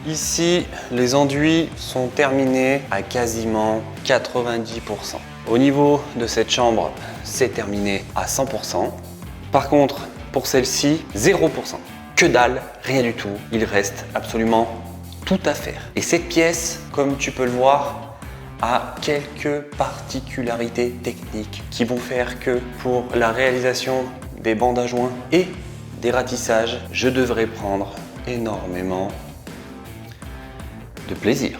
Ici, les enduits sont terminés à quasiment 90%. Au niveau de cette chambre, c'est terminé à 100%. Par contre, pour celle-ci, 0%. Que dalle, rien du tout. Il reste absolument tout à faire. Et cette pièce, comme tu peux le voir, a quelques particularités techniques qui vont faire que pour la réalisation des bandes à joints et des ratissages, je devrais prendre énormément de plaisir.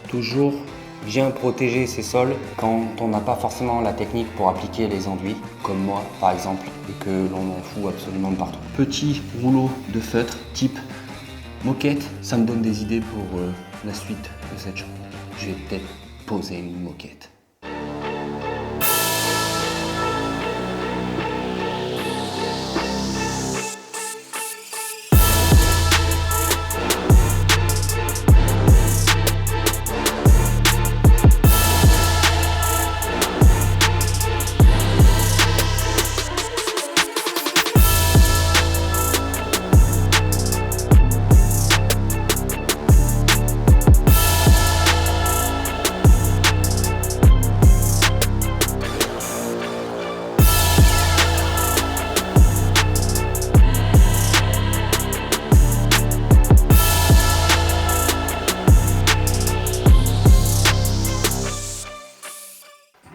Toujours bien protéger ses sols quand on n'a pas forcément la technique pour appliquer les enduits, comme moi par exemple, et que l'on en fout absolument de partout. Petit rouleau de feutre type moquette, ça me donne des idées pour la suite de cette chambre. Je vais peut-être poser une moquette.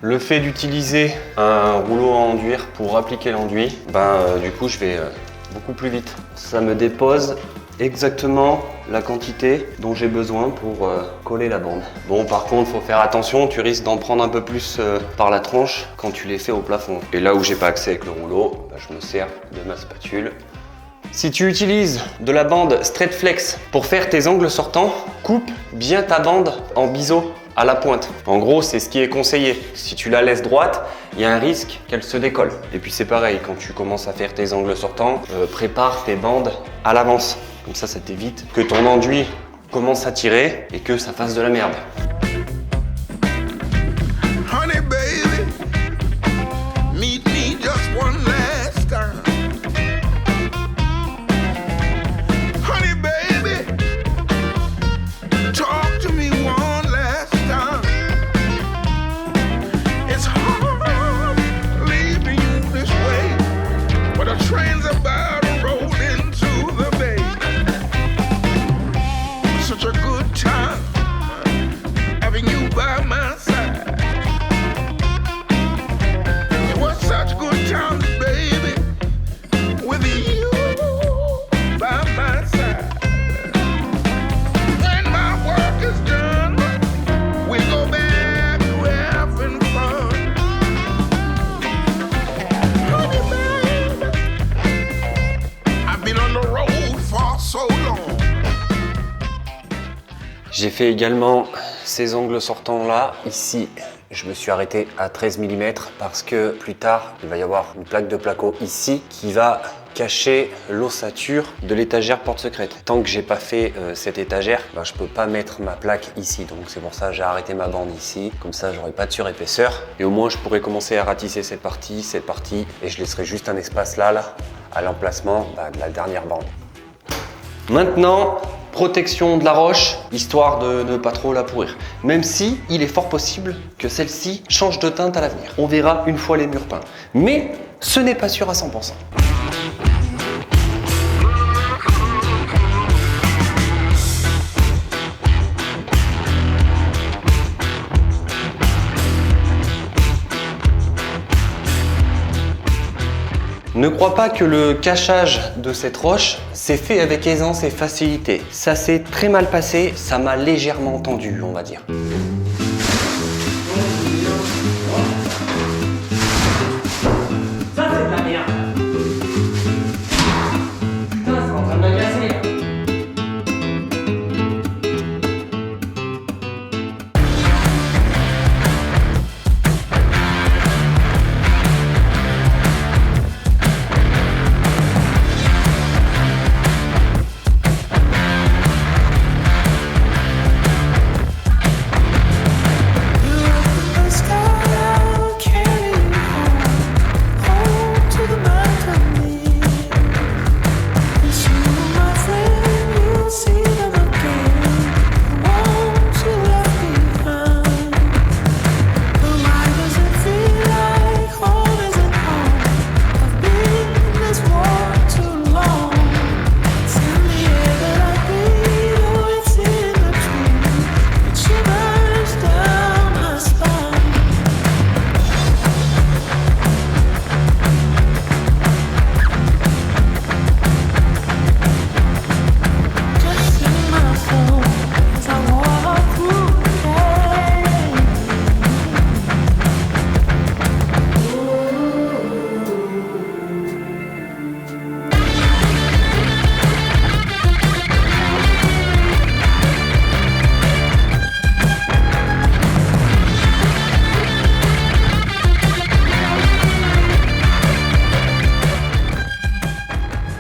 Le fait d'utiliser un rouleau à enduire pour appliquer l'enduit, du coup je vais beaucoup plus vite. Ça me dépose exactement la quantité dont j'ai besoin pour coller la bande. Bon, par contre, faut faire attention, tu risques d'en prendre un peu plus par la tronche quand tu les fais au plafond. Et là où j'ai pas accès avec le rouleau, je me sers de ma spatule. Si tu utilises de la bande Straight Flex pour faire tes angles sortants, coupe bien ta bande en biseau à la pointe. En gros, c'est ce qui est conseillé. Si tu la laisses droite, il y a un risque qu'elle se décolle. Et puis c'est pareil, quand tu commences à faire tes angles sortants, prépare tes bandes à l'avance. Comme ça t'évite que ton enduit commence à tirer et que ça fasse de la merde. Honey baby, meet me just one last time. Honey baby, talk to me one last time. It's hard leaving you this way, but the train's about to roll into the bay. Such a good time having you by my side. It was such good times, baby, with you by my side. When my work is done, we go back to having fun. Honey, baby, I've been on the road for so long. J'ai fait également ces angles sortants là. Ici, je me suis arrêté à 13 mm parce que plus tard, il va y avoir une plaque de placo ici qui va cacher l'ossature de l'étagère porte secrète. Tant que j'ai pas fait cette étagère, je peux pas mettre ma plaque ici. Donc c'est pour ça que j'ai arrêté ma bande ici. Comme ça, j'aurai pas de surépaisseur. Et au moins, je pourrais commencer à ratisser cette partie, et je laisserai juste un espace là à l'emplacement de la dernière bande. Maintenant, protection de la roche, histoire de ne pas trop la pourrir. Même si il est fort possible que celle-ci change de teinte à l'avenir. On verra une fois les murs peints. Mais ce n'est pas sûr à 100%. Ne crois pas que le cachage de cette roche, c'est c'est fait avec aisance et facilité. Ça s'est très mal passé, ça m'a légèrement tendu, on va dire. Ça c'est de la merde. Putain, c'est en train de m'agacer là.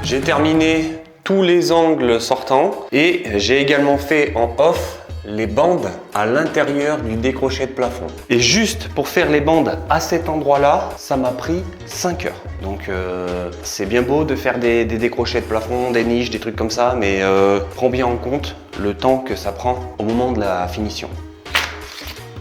J'ai terminé tous les angles sortants et j'ai également fait en off les bandes à l'intérieur du décroché de plafond. Et juste pour faire les bandes à cet endroit-là, ça m'a pris 5 heures. Donc c'est bien beau de faire des décrochés de plafond, des niches, des trucs comme ça, mais prends bien en compte le temps que ça prend au moment de la finition.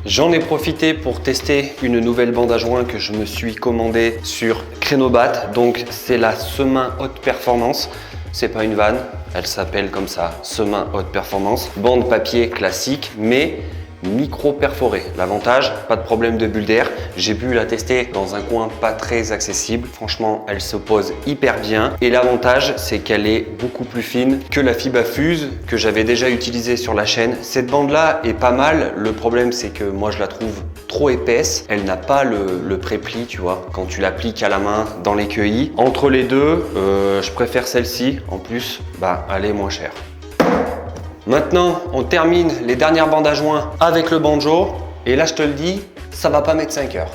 J'en ai profité pour tester une nouvelle bande à joint que je me suis commandée sur Crénobat. Donc c'est la Semain Haute Performance. C'est pas une vanne, elle s'appelle comme ça, Semain Haute Performance. Bande papier classique, mais micro perforée. L'avantage, pas de problème de bulle d'air. J'ai pu la tester dans un coin pas très accessible. Franchement, elle se pose hyper bien. Et l'avantage, c'est qu'elle est beaucoup plus fine que la Fibafuse que j'avais déjà utilisée sur la chaîne. Cette bande-là est pas mal. Le problème, c'est que moi, je la trouve trop épaisse. Elle n'a pas le prépli, tu vois, quand tu l'appliques à la main dans l'écueil. Entre les deux, je préfère celle-ci. En plus, elle est moins chère. Maintenant, on termine les dernières bandes à joint avec le banjo. Et là, je te le dis, ça va pas mettre 5 heures.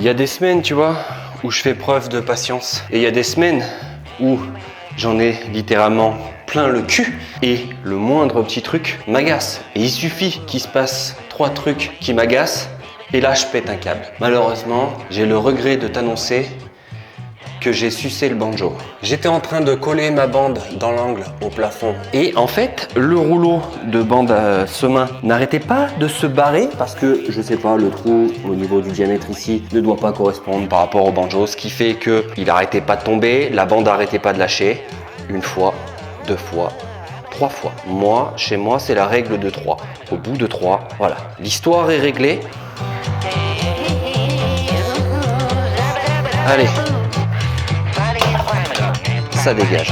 Il y a des semaines, tu vois, où je fais preuve de patience. Et il y a des semaines où j'en ai littéralement plein le cul. Et le moindre petit truc m'agace. Et il suffit qu'il se passe 3 trucs qui m'agacent. Et là, je pète un câble. Malheureusement, j'ai le regret de t'annoncer que j'ai sucé le banjo. J'étais en train de coller ma bande dans l'angle au plafond. Et en fait, le rouleau de bande à semain n'arrêtait pas de se barrer parce que, je sais pas, le trou au niveau du diamètre ici ne doit pas correspondre par rapport au banjo, ce qui fait que il arrêtait pas de tomber, la bande arrêtait pas de lâcher. 1 fois, 2 fois, 3 fois. Moi, chez moi, c'est la règle de 3. Au bout de 3, voilà. L'histoire est réglée. Allez. Ça dégage.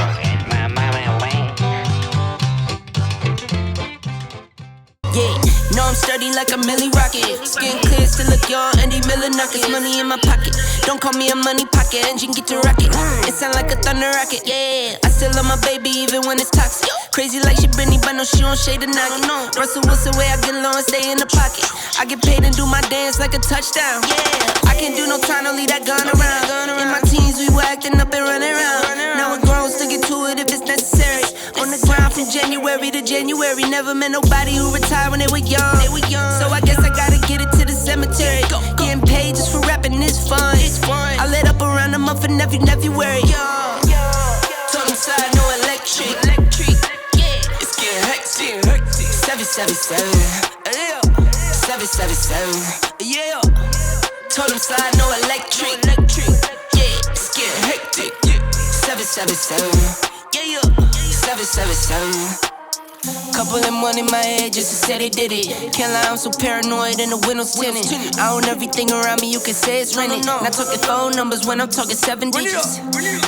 No, I'm sturdy like a Millie Rocket. Skin clear, still look young, Andy Miller knockers. Money in my pocket. Don't call me a money pocket. Engine get to rocket. It sound like a thunder rocket. Yeah, I still love my baby even when it's toxic. Crazy like she Britney, but no, she don't shade the knock. Russell Wilson, way I get low and stay in the pocket. I get paid and do my dance like a touchdown. Yeah, I can't do no time, don't leave that gun around. In my teens, we were acting up and running around. Now we're grown, still get to it if it's necessary. On the ground from January to January. Never met nobody who retired when they were young. So I guess I gotta get it to the cemetery. Getting paid just for rapping is fun. I lit up around a month and every February. Told him side, no electric. It's getting hectic. 777. 777. Yeah. Told him slide, no electric. Yeah. It's getting hectic. 777. Yeah. 777. Couple of money in my head just to say they did it. Can't lie, I'm so paranoid and the windows tinted. I own everything around me, you can say it's rented. Not talking phone numbers when I'm talking 7 digits.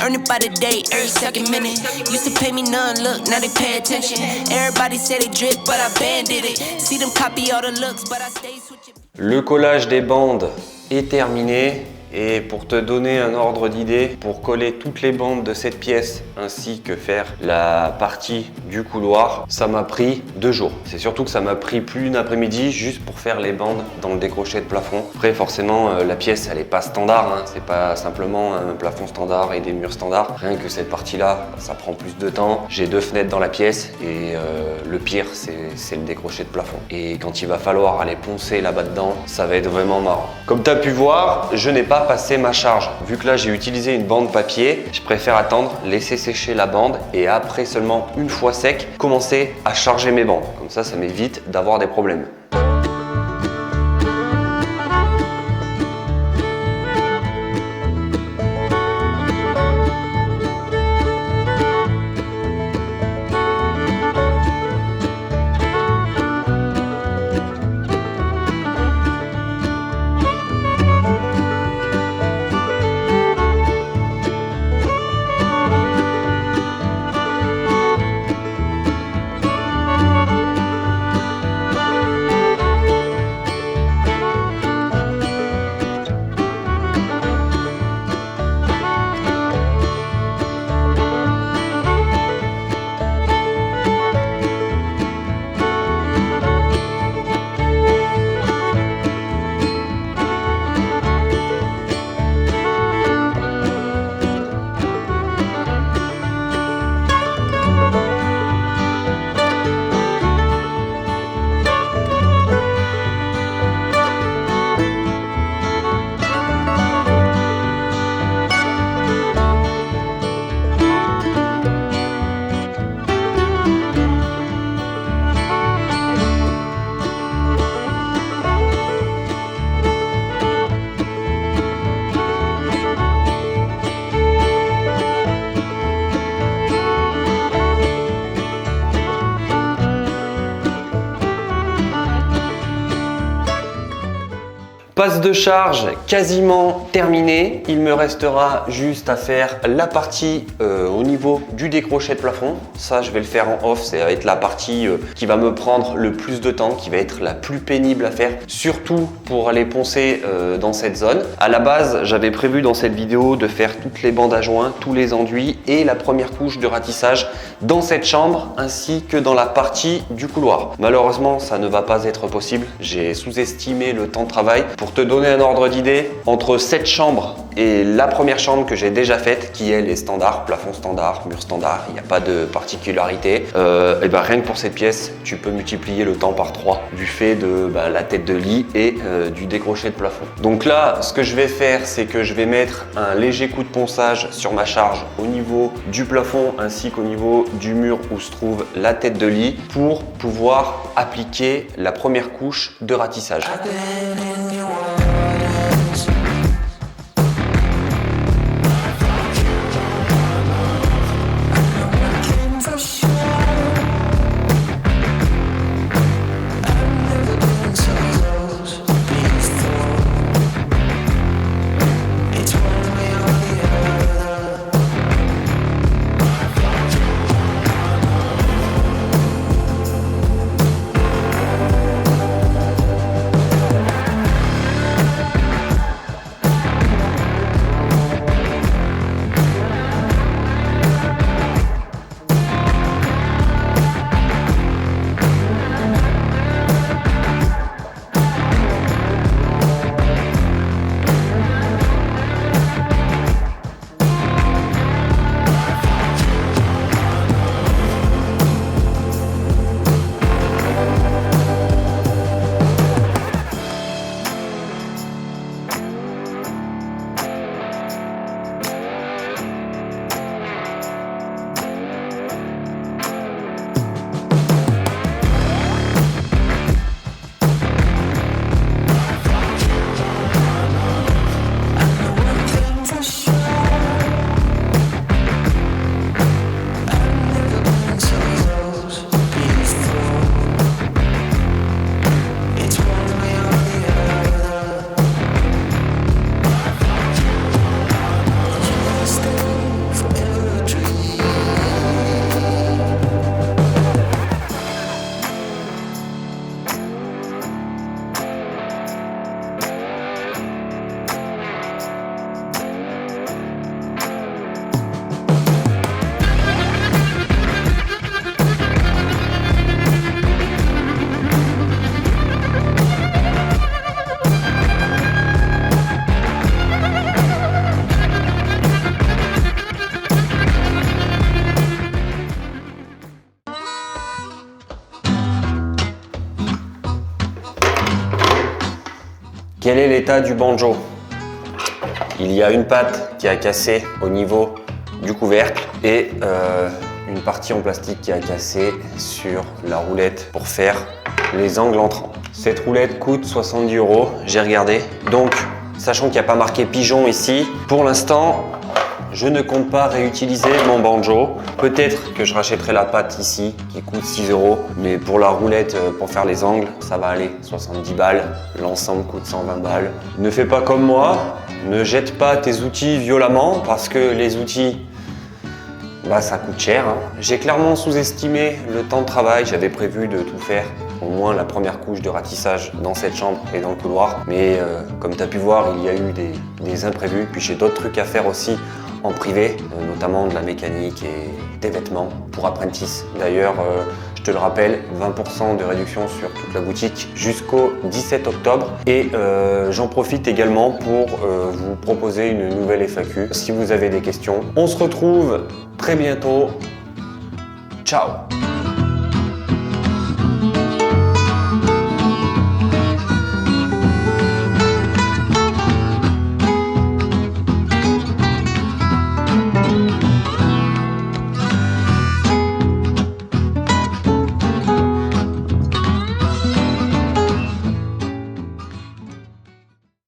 Earn it by the day, every second minute. Used to pay me none, look, now they pay attention. Everybody say they drip, but I banded it. See them copy all the looks, but I stay switching. Le collage des bandes est terminé. Et pour te donner un ordre d'idée, pour coller toutes les bandes de cette pièce ainsi que faire la partie du couloir, ça m'a pris 2 jours. C'est surtout que ça m'a pris plus d'une après-midi juste pour faire les bandes dans le décroché de plafond. Après forcément la pièce elle est pas standard, hein. C'est pas simplement un plafond standard et des murs standards. Rien que cette partie là, ça prend plus de temps. J'ai 2 fenêtres dans la pièce et le pire c'est le décroché de plafond. Et quand il va falloir aller poncer là-bas dedans, ça va être vraiment marrant. Comme tu as pu voir, je n'ai pas passer ma charge. Vu que là j'ai utilisé une bande papier, je préfère attendre, laisser sécher la bande et après seulement une fois sec, commencer à charger mes bandes. Comme ça m'évite d'avoir des problèmes. Passe de charge quasiment terminée. Il me restera juste à faire la partie au niveau du décroché de plafond. Ça, je vais le faire en off. Ça va être la partie qui va me prendre le plus de temps, qui va être la plus pénible à faire, surtout pour aller poncer dans cette zone. À la base, j'avais prévu dans cette vidéo de faire toutes les bandes à joint, tous les enduits et la première couche de ratissage dans cette chambre ainsi que dans la partie du couloir. Malheureusement, ça ne va pas être possible. J'ai sous-estimé le temps de travail. Pour te donner un ordre d'idée, entre cette chambre et la première chambre que j'ai déjà faite, qui elle est standard, plafond standard, mur standard, il n'y a pas de particularité, et ben rien que pour cette pièce, tu peux multiplier le temps par 3 du fait de la tête de lit et du décroché de plafond. Donc là, ce que je vais faire, c'est que je vais mettre un léger coup de ponçage sur ma charge au niveau du plafond ainsi qu'au niveau du mur où se trouve la tête de lit pour pouvoir appliquer la première couche de ratissage. Quel est l'état du banjo? Il y a une patte qui a cassé au niveau du couvercle et une partie en plastique qui a cassé sur la roulette pour faire les angles entrants. Cette roulette coûte 70 €, j'ai regardé. Donc, sachant qu'il n'y a pas marqué pigeon ici, pour l'instant, je ne compte pas réutiliser mon banjo. Peut-être que je rachèterai la patte ici qui coûte 6 €, mais pour la roulette, pour faire les angles, ça va aller 70 balles. L'ensemble coûte 120 balles. Ne fais pas comme moi, ne jette pas tes outils violemment parce que les outils, bah, ça coûte cher. J'ai clairement sous-estimé le temps de travail. J'avais prévu de tout faire, au moins la première couche de ratissage dans cette chambre et dans le couloir. Mais comme tu as pu voir, il y a eu des imprévus. Puis j'ai d'autres trucs à faire aussi en privé, notamment de la mécanique et des vêtements pour apprentices. D'ailleurs, je te le rappelle, 20% de réduction sur toute la boutique jusqu'au 17 octobre. Et j'en profite également pour vous proposer une nouvelle FAQ. Si vous avez des questions, on se retrouve très bientôt. Ciao!